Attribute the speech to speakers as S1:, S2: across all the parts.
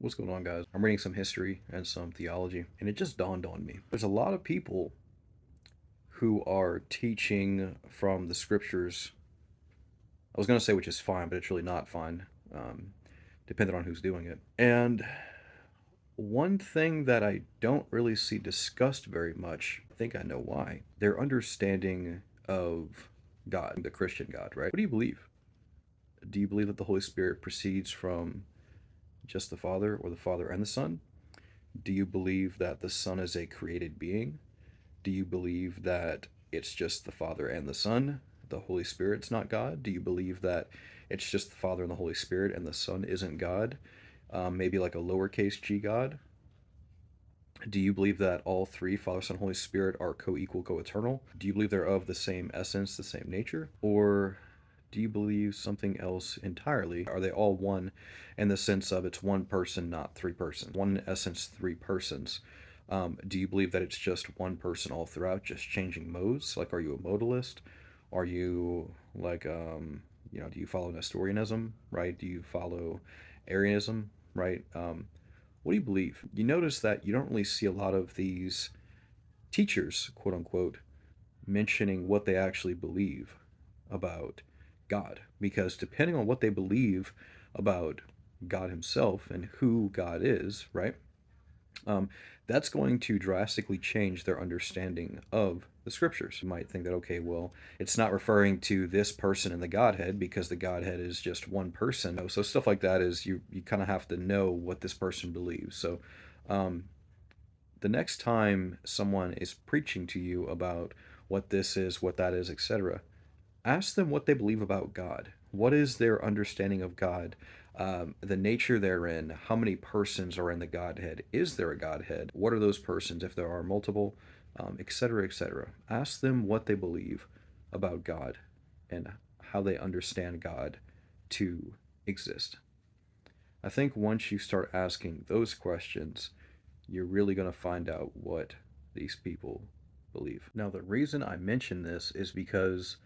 S1: What's going on, guys? I'm reading some history and some theology, and it just dawned on me. There's a lot of people who are teaching from the scriptures. I was going to say which is fine, but it's really not fine, depending on who's doing it. And one thing that I don't really see discussed very much, I think I know why, their understanding of God, the Christian God, right? What do you believe? Do you believe that the Holy Spirit proceeds from just the Father or the Father and the Son? Do you believe that the Son is a created being? Do you believe that it's just the Father and the Son? The Holy Spirit's not God? Do you believe that it's just the Father and the Holy Spirit and the Son isn't God? Maybe like a lowercase g God? Do you believe that all three, Father, Son, Holy Spirit, are co equal, co eternal? Do you believe they're of the same essence, the same nature? Or do you believe something else entirely? Are they all one in the sense of it's one person, not three persons? One essence, three persons. Do you believe that it's just one person all throughout, just changing modes? Like, are you a modalist? Are you like, do you follow Nestorianism, right? Do you follow Arianism, right? What do you believe? You notice that you don't really see a lot of these teachers, quote unquote, mentioning what they actually believe about God. Because depending on what they believe about God Himself and who God is, right? um, that's going to drastically change their understanding of the scriptures. You might think that, okay, well, it's not referring to this person in the Godhead because the Godhead is just one person. So stuff like that is you kind of have to know what this person believes. So um, the next time someone is preaching to you about what this is, what that is, etc., ask them what they believe about God. What is their understanding of God? The nature therein, how many persons are in the Godhead? Is there a Godhead? What are those persons if there are multiple, etc., etc.? Ask them what they believe about God and how they understand God to exist. I think once you start asking those questions, you're really going to find out what these people believe. Now, the reason I mention this is because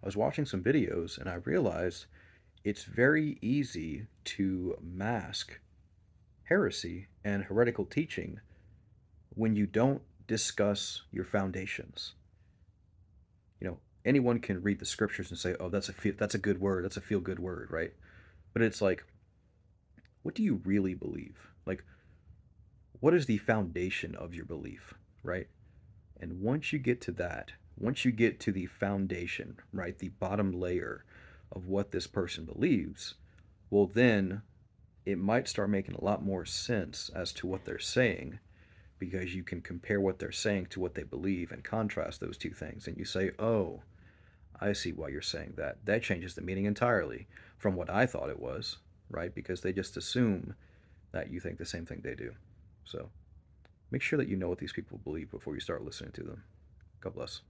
S1: I was watching some videos and I realized it's very easy to mask heresy and heretical teaching when you don't discuss your foundations. Anyone can read the scriptures and say, "Oh, that's a good word. That's a feel good word," right? But it's like, what do you really believe? Like, what is the foundation of your belief, right? And once you get to that, once you get to the foundation, right, the bottom layer of what this person believes, well, then it might start making a lot more sense as to what they're saying because you can compare what they're saying to what they believe and contrast those two things. And you say, oh, I see why you're saying that. That changes the meaning entirely from what I thought it was, right? Because they just assume that you think the same thing they do. So make sure that you know what these people believe before you start listening to them. God bless.